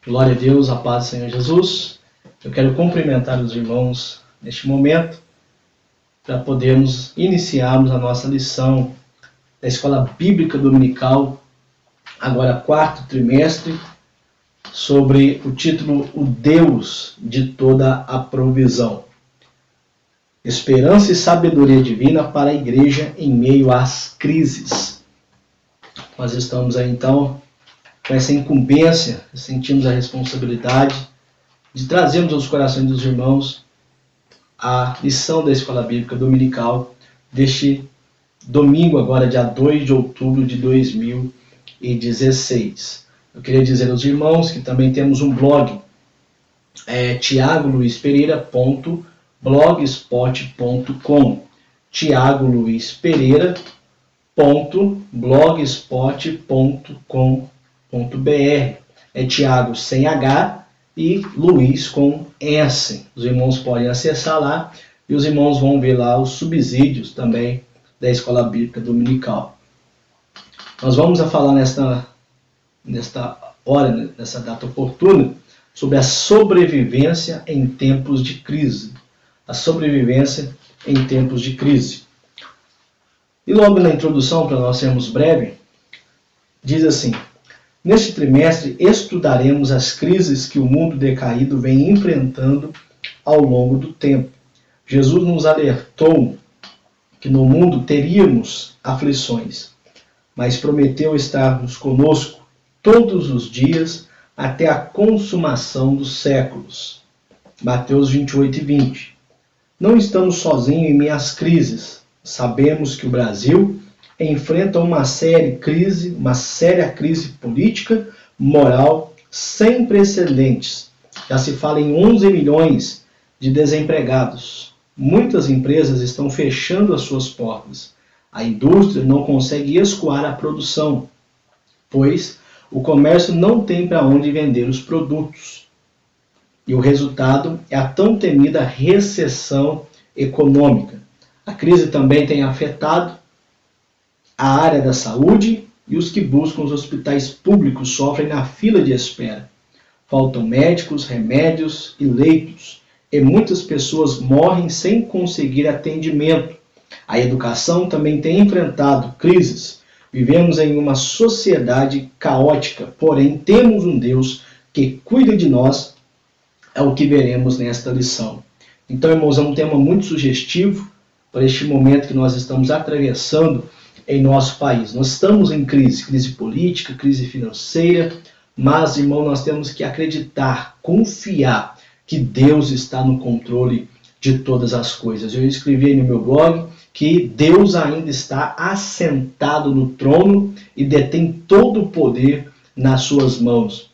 Glória a Deus, a paz do Senhor Jesus. Eu quero cumprimentar os irmãos neste momento para podermos iniciarmos a nossa lição da Escola Bíblica Dominical, agora quarto trimestre, sobre o título O Deus de toda a provisão. Esperança e sabedoria divina para a igreja em meio às crises. Nós estamos aí então com essa incumbência, sentimos a responsabilidade de trazermos aos corações dos irmãos a lição da Escola Bíblica Dominical deste domingo, agora dia 2 de outubro de 2016. Eu queria dizer aos irmãos que também temos um blog, tiagoluispereira.blogspot.com, tiagoluispereira.blogspot.com.br. É Tiago sem H e Luiz com S. Os irmãos podem acessar lá e os irmãos vão ver lá os subsídios também da Escola Bíblica Dominical. Nós vamos a falar nesta hora, nessa data oportuna, sobre a sobrevivência em tempos de crise. A sobrevivência em tempos de crise. E logo na introdução, para nós sermos breves, diz assim: neste trimestre estudaremos as crises que o mundo decaído vem enfrentando ao longo do tempo. Jesus nos alertou que no mundo teríamos aflições, mas prometeu estarmos conosco todos os dias até a consumação dos séculos. Mateus 28:20. Não estamos sozinhos em minhas crises. Sabemos que o Brasil enfrenta uma séria crise política, moral, sem precedentes. Já se fala em 11 milhões de desempregados. Muitas empresas estão fechando as suas portas. A indústria não consegue escoar a produção, pois o comércio não tem para onde vender os produtos. E o resultado é a tão temida recessão econômica. A crise também tem afetado a área da saúde e os que buscam os hospitais públicos sofrem na fila de espera. Faltam médicos, remédios e leitos, e muitas pessoas morrem sem conseguir atendimento. A educação também tem enfrentado crises. Vivemos em uma sociedade caótica, porém temos um Deus que cuida de nós, é o que veremos nesta lição. Então, irmãos, é um tema muito sugestivo para este momento que nós estamos atravessando em nosso país. Nós estamos em crise política, crise financeira, mas, irmão, nós temos que acreditar, confiar que Deus está no controle de todas as coisas. Eu escrevi no meu blog que Deus ainda está assentado no trono e detém todo o poder nas suas mãos.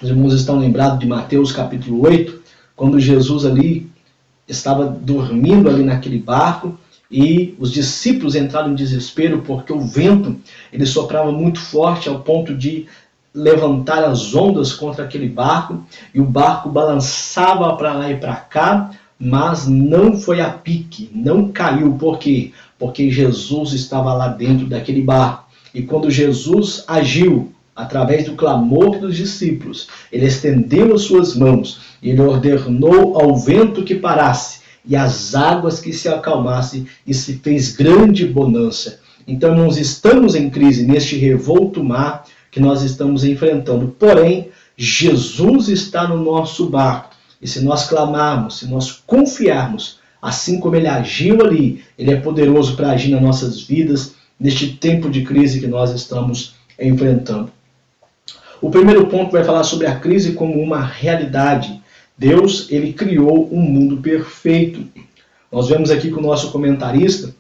Os irmãos estão lembrados de Mateus capítulo 8, quando Jesus ali estava dormindo ali naquele barco e os discípulos entraram em desespero porque o vento ele soprava muito forte ao ponto de levantar as ondas contra aquele barco e o barco balançava para lá e para cá, mas não foi a pique, não caiu. Por quê? Porque Jesus estava lá dentro daquele barco. E quando Jesus agiu através do clamor dos discípulos, ele estendeu as suas mãos e ele ordenou ao vento que parasse e às águas que se acalmassem, e se fez grande bonança. Então, nós estamos em crise neste revolto mar que nós estamos enfrentando. Porém, Jesus está no nosso barco. E se nós clamarmos, se nós confiarmos, assim como ele agiu ali, ele é poderoso para agir nas nossas vidas, neste tempo de crise que nós estamos enfrentando. O primeiro ponto vai falar sobre a crise como uma realidade. Deus, ele criou um mundo perfeito. Nós vemos aqui que o nosso comentarista,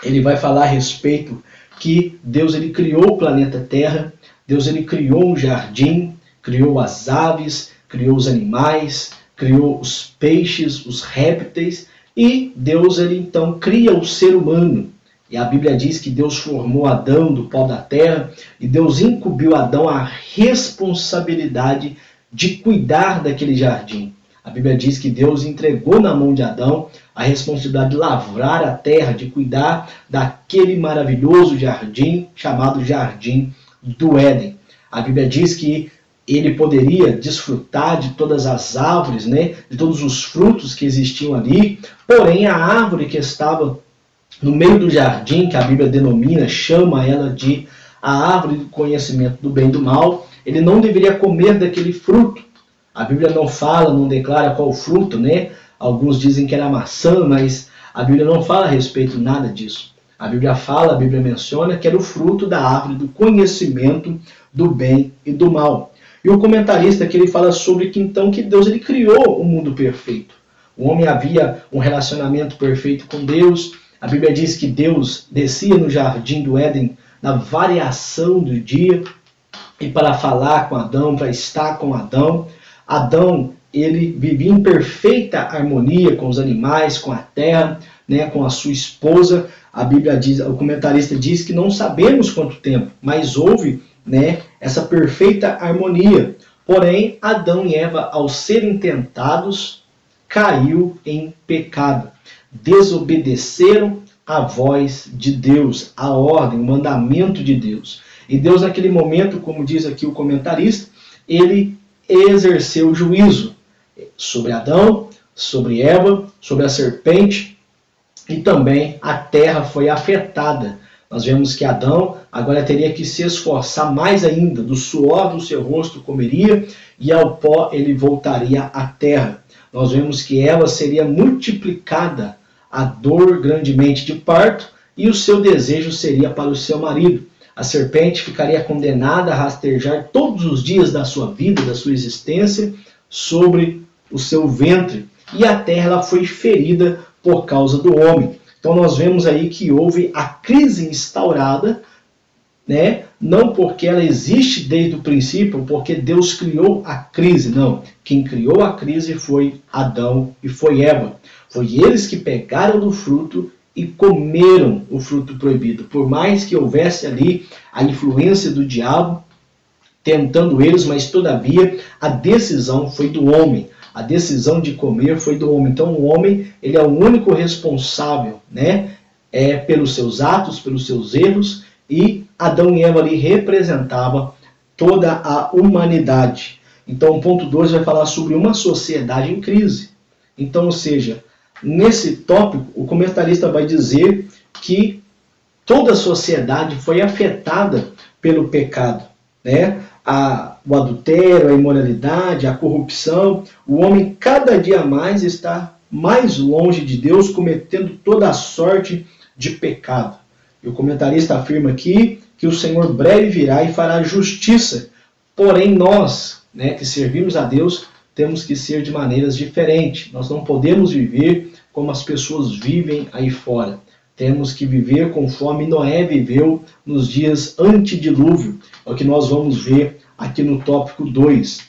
ele vai falar a respeito que Deus, ele criou o planeta Terra, Deus, ele criou um jardim, criou as aves, criou os animais, criou os peixes, os répteis, e Deus, ele então cria o ser humano. E a Bíblia diz que Deus formou Adão do pó da terra, e Deus incumbiu Adão a responsabilidade de cuidar daquele jardim. A Bíblia diz que Deus entregou na mão de Adão a responsabilidade de lavrar a terra, de cuidar daquele maravilhoso jardim chamado Jardim do Éden. A Bíblia diz que ele poderia desfrutar de todas as árvores, né, de todos os frutos que existiam ali, porém a árvore que estava no meio do jardim, que a Bíblia denomina, chama ela de a árvore do conhecimento do bem e do mal, ele não deveria comer daquele fruto. A Bíblia não fala, não declara qual fruto, né? Alguns dizem que era maçã, mas a Bíblia não fala a respeito nada disso. A Bíblia menciona que era o fruto da árvore do conhecimento do bem e do mal. E o comentarista aqui ele fala sobre que então que Deus ele criou um mundo perfeito. O homem havia um relacionamento perfeito com Deus. A Bíblia diz que Deus descia no jardim do Éden na variação do dia e para falar com Adão, para estar com Adão. Adão ele vivia em perfeita harmonia com os animais, com a terra, né, com a sua esposa. A Bíblia diz, o comentarista diz que não sabemos quanto tempo, mas houve, né, essa perfeita harmonia. Porém, Adão e Eva, ao serem tentados, caiu em pecado. Desobedeceram a voz de Deus, a ordem, o mandamento de Deus. E Deus, naquele momento, como diz aqui o comentarista, ele exerceu juízo sobre Adão, sobre Eva, sobre a serpente, e também a terra foi afetada. Nós vemos que Adão agora teria que se esforçar mais ainda, do suor do seu rosto comeria, e ao pó ele voltaria à terra. Nós vemos que Eva seria multiplicada a dor grandemente de parto, e o seu desejo seria para o seu marido. A serpente ficaria condenada a rastejar todos os dias da sua vida, da sua existência, sobre o seu ventre. E a terra ela foi ferida por causa do homem. Então nós vemos aí que houve a crise instaurada, né? Não porque ela existe desde o princípio, porque Deus criou a crise, não. Quem criou a crise foi Adão e foi Eva. Foi eles que pegaram do fruto e comeram o fruto proibido. Por mais que houvesse ali a influência do diabo tentando eles, mas todavia a decisão foi do homem. A decisão de comer foi do homem. Então o homem ele é o único responsável, né? Pelos seus atos, pelos seus erros, e Adão e Eva ali representava toda a humanidade. Então o ponto 2 vai falar sobre uma sociedade em crise. Então, ou seja, nesse tópico, o comentarista vai dizer que toda a sociedade foi afetada pelo pecado, né? O adultério, a imoralidade, a corrupção. O homem cada dia mais está mais longe de Deus, cometendo toda a sorte de pecado. E o comentarista afirma aqui que o Senhor breve virá e fará justiça. Porém nós, né, que servimos a Deus, temos que ser de maneiras diferentes. Nós não podemos viver como as pessoas vivem aí fora. Temos que viver conforme Noé viveu nos dias antedilúvio. É o que nós vamos ver aqui no tópico 2.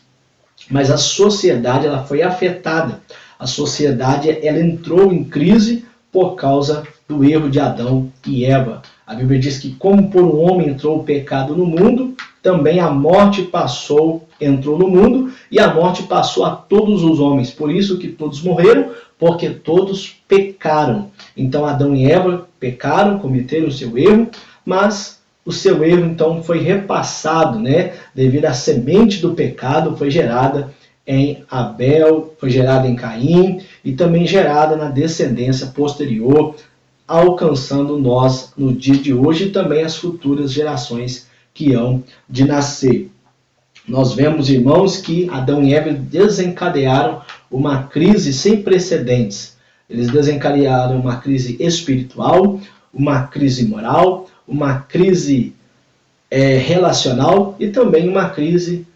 Mas a sociedade ela foi afetada. A sociedade ela entrou em crise por causa do erro de Adão e Eva. A Bíblia diz que como por um homem entrou o pecado no mundo, também a morte entrou no mundo, e a morte passou a todos os homens. Por isso que todos morreram, porque todos pecaram. Então Adão e Eva pecaram, cometeram o seu erro, mas o seu erro então foi repassado, né? Devido à semente do pecado, foi gerada em Abel, foi gerada em Caim, e também gerada na descendência posterior, alcançando nós no dia de hoje e também as futuras gerações que hão de nascer. Nós vemos, irmãos, que Adão e Eva desencadearam uma crise sem precedentes. Eles desencadearam uma crise espiritual, uma crise moral, uma crise relacional e também uma crise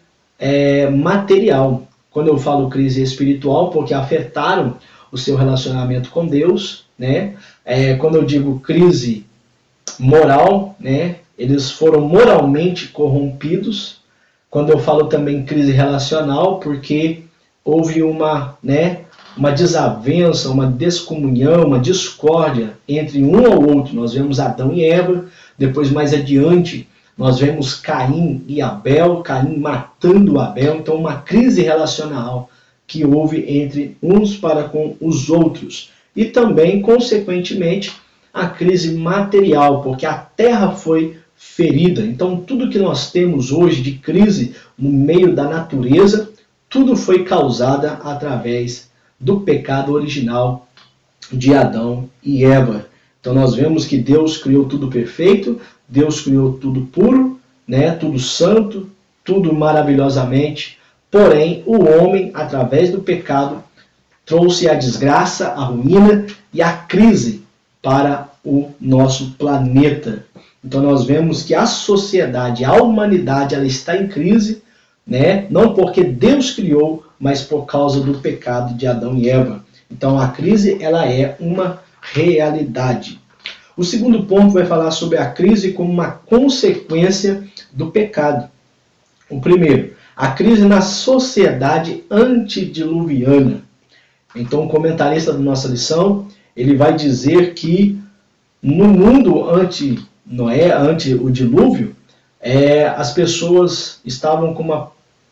material. Quando eu falo crise espiritual, porque afetaram o seu relacionamento com Deus, né? Quando eu digo crise moral, né? Eles foram moralmente corrompidos. Quando eu falo também crise relacional, porque houve uma desavença, uma descomunhão, uma discórdia entre um ao outro. Nós vemos Adão e Eva, depois mais adiante nós vemos Caim e Abel, Caim matando Abel. Então uma crise relacional que houve entre uns para com os outros. E também, consequentemente, a crise material, porque a terra foi ferida. Então, tudo que nós temos hoje de crise no meio da natureza, tudo foi causado através do pecado original de Adão e Eva. Então, nós vemos que Deus criou tudo perfeito, Deus criou tudo puro, né, tudo santo, tudo maravilhosamente. Porém, o homem, através do pecado, trouxe a desgraça, a ruína e a crise para o nosso planeta. Então nós vemos que a sociedade, a humanidade, ela está em crise, né? Não porque Deus criou, mas por causa do pecado de Adão e Eva. Então a crise, ela é uma realidade. O segundo ponto vai falar sobre a crise como uma consequência do pecado. O primeiro, a crise na sociedade antediluviana. Então o comentarista da nossa lição, ele vai dizer que no mundo ante o dilúvio, as pessoas estavam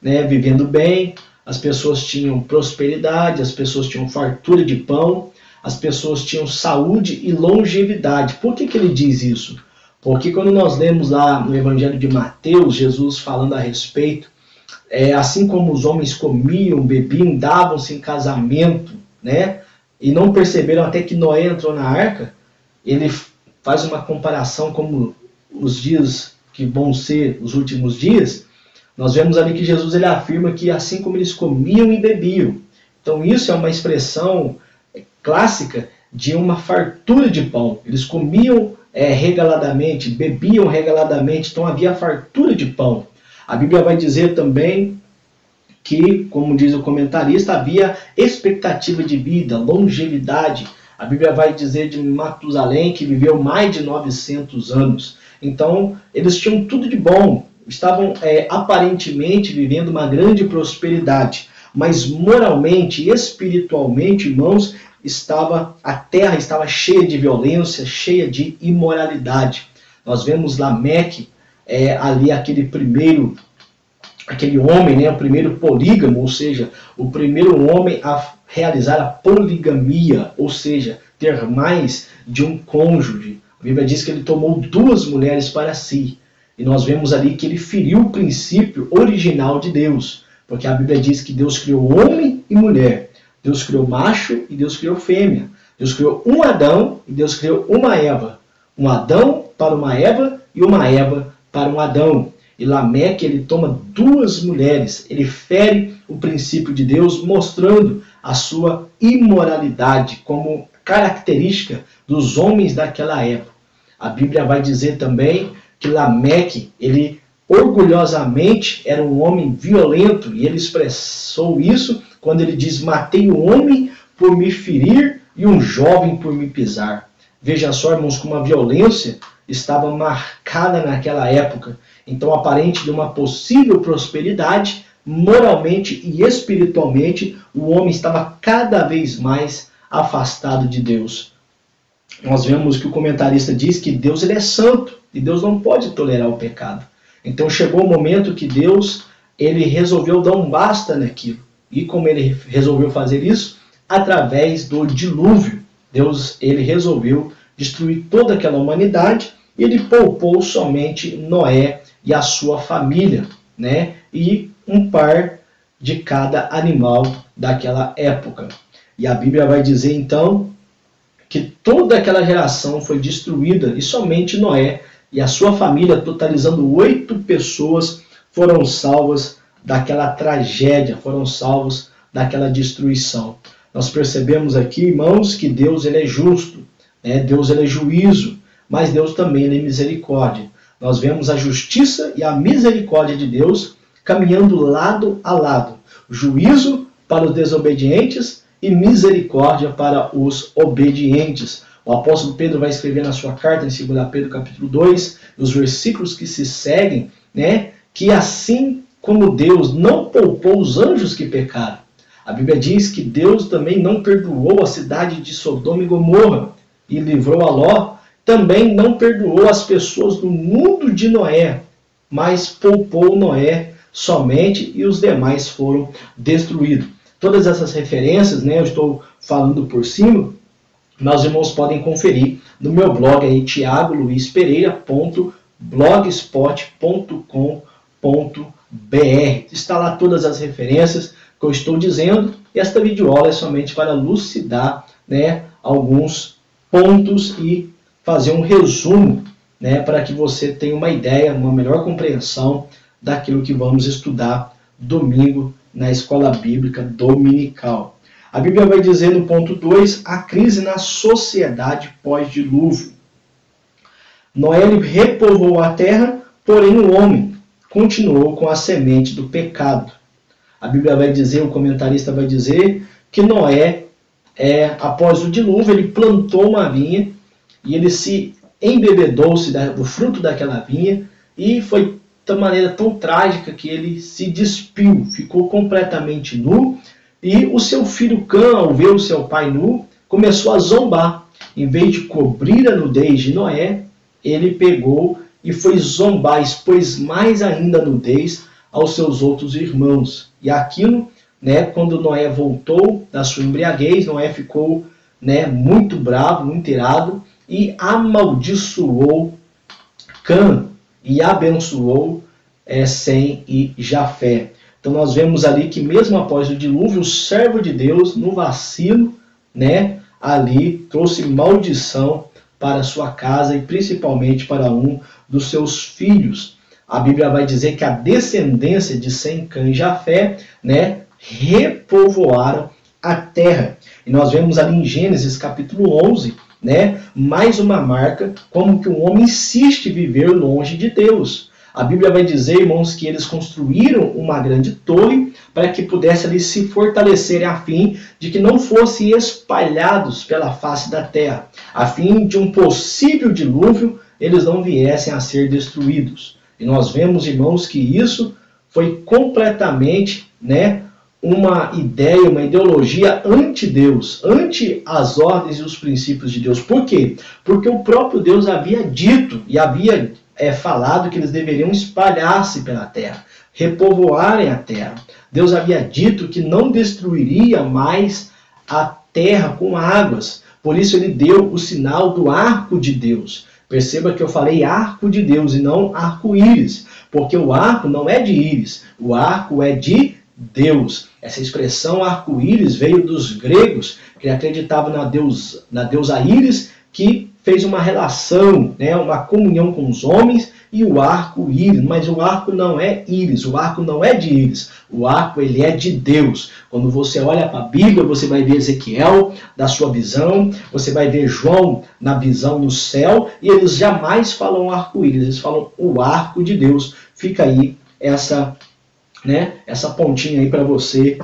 vivendo bem, as pessoas tinham prosperidade, as pessoas tinham fartura de pão, as pessoas tinham saúde e longevidade. Por que ele diz isso? Porque quando nós lemos lá no Evangelho de Mateus, Jesus falando a respeito, assim como os homens comiam, bebiam, davam-se em casamento, né? E não perceberam até que Noé entrou na arca, ele faz uma comparação como os dias que vão ser os últimos dias. Nós vemos ali que Jesus ele afirma que assim como eles comiam e bebiam. Então isso é uma expressão clássica de uma fartura de pão. Eles comiam regaladamente, bebiam regaladamente, então havia fartura de pão. A Bíblia vai dizer também que, como diz o comentarista, havia expectativa de vida, longevidade. A Bíblia vai dizer de Matusalém que viveu mais de 900 anos. Então, eles tinham tudo de bom, estavam aparentemente vivendo uma grande prosperidade, mas moralmente e espiritualmente, irmãos, a terra estava cheia de violência, cheia de imoralidade. Nós vemos Lameque, ali aquele homem, né, o primeiro polígamo, ou seja, o primeiro homem a realizar a poligamia, ou seja, ter mais de um cônjuge. A Bíblia diz que ele tomou 2 mulheres para si. E nós vemos ali que ele feriu o princípio original de Deus, porque a Bíblia diz que Deus criou homem e mulher. Deus criou macho e Deus criou fêmea. Deus criou um Adão e Deus criou uma Eva. Um Adão para uma Eva e uma Eva para um Adão. E Lameque, ele toma 2 mulheres. Ele fere o princípio de Deus, mostrando a sua imoralidade como característica dos homens daquela época. A Bíblia vai dizer também que Lameque, ele orgulhosamente era um homem violento, e ele expressou isso quando ele diz: matei um homem por me ferir e um jovem por me pisar. Veja só, irmãos, como a violência estava marcada naquela época. Então, aparente de uma possível prosperidade, moralmente e espiritualmente, o homem estava cada vez mais afastado de Deus. Nós vemos que o comentarista diz que Deus ele é santo e Deus não pode tolerar o pecado. Então chegou o momento que Deus ele resolveu dar um basta naquilo. E como ele resolveu fazer isso? Através do dilúvio. Deus ele resolveu destruir toda aquela humanidade e ele poupou somente Noé e a sua família, né? E um par de cada animal daquela época. E a Bíblia vai dizer então que toda aquela geração foi destruída e somente Noé e a sua família, totalizando 8 pessoas, foram salvas daquela tragédia, foram salvos daquela destruição. Nós percebemos aqui, irmãos, que Deus ele é justo, né? Deus ele é juízo, mas Deus também ele é misericórdia. Nós vemos a justiça e a misericórdia de Deus caminhando lado a lado. Juízo para os desobedientes e misericórdia para os obedientes. O apóstolo Pedro vai escrever na sua carta, em 2 Pedro capítulo 2, nos versículos que se seguem, né, que assim como Deus não poupou os anjos que pecaram, a Bíblia diz que Deus também não perdoou a cidade de Sodoma e Gomorra e livrou a Ló, também não perdoou as pessoas do mundo de Noé, mas poupou Noé somente e os demais foram destruídos. Todas essas referências, né, eu estou falando por cima, meus irmãos podem conferir no meu blog aí, tiagoluispereira.blogspot.com. blogspot.com.br. Está lá todas as referências que eu estou dizendo. E esta videoaula é somente para elucidar, né, alguns pontos e fazer um resumo, né, para que você tenha uma ideia, uma melhor compreensão daquilo que vamos estudar domingo na escola bíblica dominical. A Bíblia vai dizer no ponto 2, a crise na sociedade pós-dilúvio. Noé repovoou a terra, porém o homem continuou com a semente do pecado. A Bíblia vai dizer, o comentarista vai dizer, que Noé, após o dilúvio, ele plantou uma vinha e ele se embebedou-se do fruto daquela vinha e foi de maneira tão trágica que ele se despiu, ficou completamente nu, e o seu filho Cã, ao ver o seu pai nu, começou a zombar. Em vez de cobrir a nudez de Noé, ele pegou e foi zombar, expôs mais ainda a nudez aos seus outros irmãos. E aquilo, né, quando Noé voltou da sua embriaguez, Noé ficou, né, muito bravo, muito irado, e amaldiçoou Cã e abençoou Sem e Jafé. Então nós vemos ali que mesmo após o dilúvio, o servo de Deus, no vacilo, né, ali trouxe maldição para sua casa e principalmente para um dos seus filhos. A Bíblia vai dizer que a descendência de Sem, Cã e Jafé, né, repovoaram a terra. E nós vemos ali em Gênesis capítulo 11, né, mais uma marca como que o homem insiste em viver longe de Deus. A Bíblia vai dizer, irmãos, que eles construíram uma grande torre para que pudessem ali se fortalecerem a fim de que não fossem espalhados pela face da terra, a fim de um possível dilúvio eles não viessem a ser destruídos. E nós vemos, irmãos, que isso foi completamente, né, uma ideia, uma ideologia anti-Deus, anti as ordens e os princípios de Deus. Por quê? Porque o próprio Deus havia dito e havia falado que eles deveriam espalhar-se pela terra, repovoarem a terra. Deus havia dito que não destruiria mais a terra com águas. Por isso ele deu o sinal do arco de Deus. Perceba que eu falei arco de Deus e não arco-íris, porque o arco não é de íris, o arco é de Deus. Essa expressão arco-íris veio dos gregos, que acreditavam na deusa Íris, que fez uma relação, né, uma comunhão com os homens, e o arco-íris. Mas o arco não é íris, o arco não é de íris, o arco ele é de Deus. Quando você olha para a Bíblia, você vai ver Ezequiel da sua visão, você vai ver João na visão no céu, e eles jamais falam arco-íris, eles falam o arco de Deus. Fica aí essa pontinha aí para você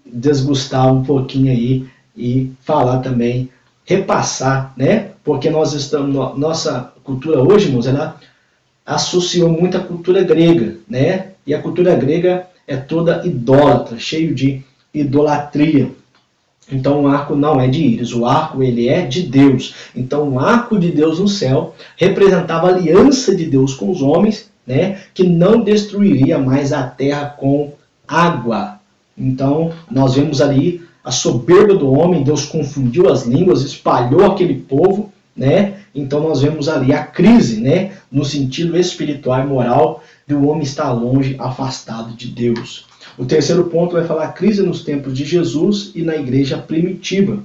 desgustar um pouquinho aí e falar também, repassar, né? Porque nós estamos, nossa cultura hoje, irmãos, ela associou muito à cultura grega, né? E a cultura grega é toda idólatra, cheio de idolatria. Então o arco não é de íris, o arco ele é de Deus. Então o arco de Deus no céu representava a aliança de Deus com os homens, né? Que não destruiria mais a terra com água. Então nós vemos ali a soberba do homem, Deus confundiu as línguas, espalhou aquele povo, né? Então nós vemos ali a crise, né? No sentido espiritual e moral do homem estar longe, afastado de Deus. O terceiro ponto vai falar a crise nos tempos de Jesus e na igreja primitiva.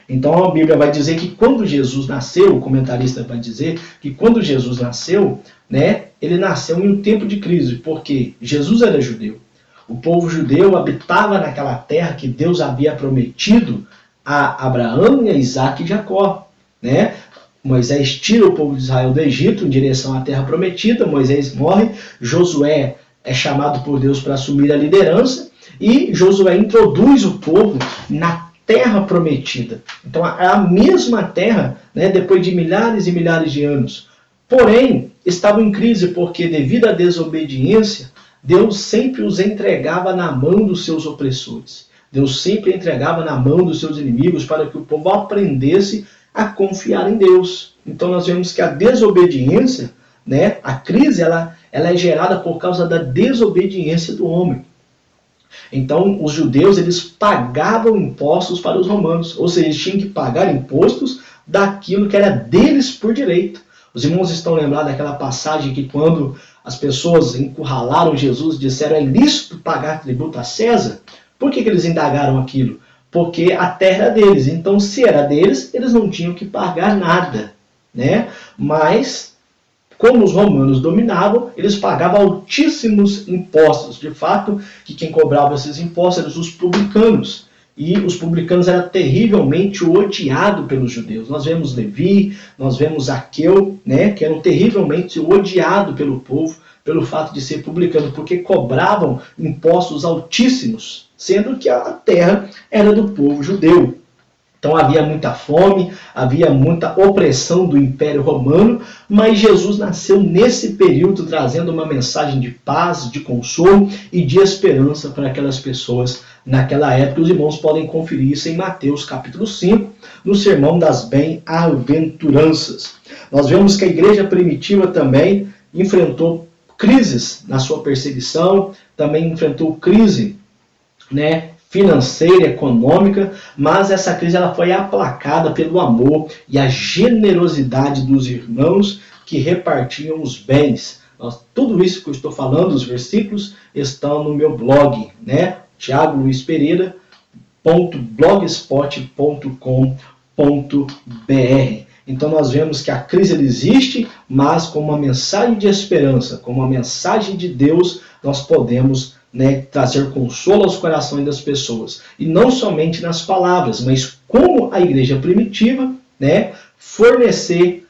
Então a Bíblia vai dizer que quando Jesus nasceu, o comentarista vai dizer que quando Jesus nasceu, né? Ele nasceu em um tempo de crise, porque Jesus era judeu. O povo judeu habitava naquela terra que Deus havia prometido a Abraão, e a Isaac e Jacó, né? Moisés tira o povo de Israel do Egito em direção à terra prometida, Moisés morre, Josué é chamado por Deus para assumir a liderança, e Josué introduz o povo na terra prometida. Então é a mesma terra, né, depois de milhares e milhares de anos. Porém, estavam em crise porque, devido à desobediência, Deus sempre os entregava na mão dos seus opressores. Deus sempre entregava na mão dos seus inimigos para que o povo aprendesse a confiar em Deus. Então nós vemos que a desobediência, né, a crise, ela é gerada por causa da desobediência do homem. Então os judeus eles pagavam impostos para os romanos, ou seja, eles tinham que pagar impostos daquilo que era deles por direito. Os irmãos estão lembrados daquela passagem que quando as pessoas encurralaram Jesus, disseram: é lícito pagar tributo a César? Por que eles indagaram aquilo? Porque a terra era deles. Então, se era deles, eles não tinham que pagar nada, né? Mas, como os romanos dominavam, eles pagavam altíssimos impostos. De fato, que quem cobrava esses impostos eram os publicanos. E os publicanos eram terrivelmente odiados pelos judeus. Nós vemos Levi, nós vemos Zaqueu, né, que eram terrivelmente odiados pelo povo, pelo fato de ser publicano, porque cobravam impostos altíssimos, sendo que a terra era do povo judeu. Então havia muita fome, havia muita opressão do Império Romano, mas Jesus nasceu nesse período trazendo uma mensagem de paz, de consolo e de esperança para aquelas pessoas naquela época. Os irmãos podem conferir isso em Mateus capítulo 5, no Sermão das Bem-aventuranças. Nós vemos que a igreja primitiva também enfrentou crises na sua perseguição, também enfrentou crise, né, financeira, econômica, mas essa crise ela foi aplacada pelo amor e a generosidade dos irmãos que repartiam os bens. Tudo isso que eu estou falando, os versículos, estão no meu blog, né? thiagoluispereira.blogspot.com.br. Então nós vemos que a crise ela existe, mas com uma mensagem de esperança, com uma mensagem de Deus, nós podemos, né, trazer consolo aos corações das pessoas. E não somente nas palavras, mas como a igreja primitiva, né, fornecer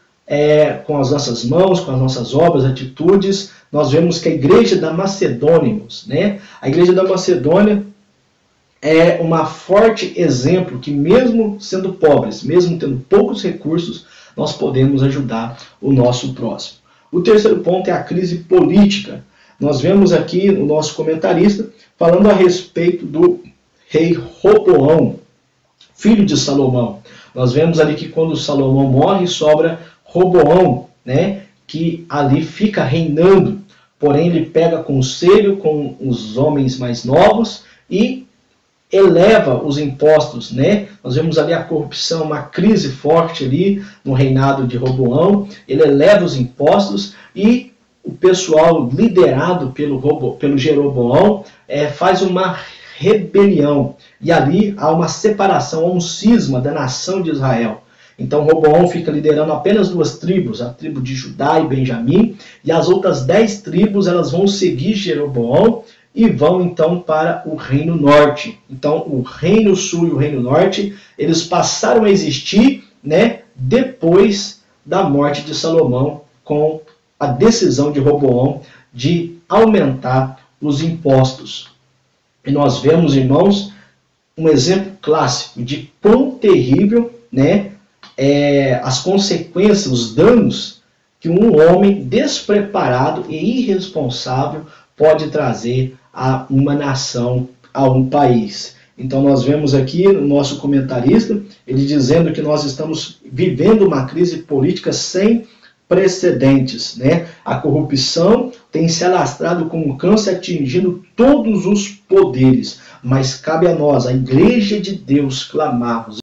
com as nossas mãos, com as nossas obras, atitudes. Nós vemos que a igreja da Macedônia, né, a igreja da Macedônia é um forte exemplo que mesmo sendo pobres, mesmo tendo poucos recursos, nós podemos ajudar o nosso próximo. O terceiro ponto é a crise política. Nós vemos aqui o nosso comentarista falando a respeito do rei Roboão, filho de Salomão. Nós vemos ali que quando Salomão morre, sobra Roboão, né, que ali fica reinando. Porém, ele pega conselho com os homens mais novos e eleva os impostos, né? Nós vemos ali a corrupção, uma crise forte ali no reinado de Roboão. Ele eleva os impostos e o pessoal liderado pelo Jeroboão faz uma rebelião. E ali há uma separação, há um cisma da nação de Israel. Então Roboão fica liderando apenas 2 tribos, a tribo de Judá e Benjamim, e as outras 10 tribos elas vão seguir Jeroboão e vão então para o Reino Norte. Então o Reino Sul e o Reino Norte, eles passaram a existir, né, depois da morte de Salomão, com a decisão de Roboão de aumentar os impostos. E nós vemos, irmãos, um exemplo clássico de quão terrível, né, as consequências, os danos que um homem despreparado e irresponsável pode trazer a uma nação, a um país. Então nós vemos aqui no nosso comentarista, ele dizendo que nós estamos vivendo uma crise política sem precedentes, né? A corrupção tem se alastrado como um câncer, atingindo todos os poderes, mas cabe a nós, a Igreja de Deus, clamarmos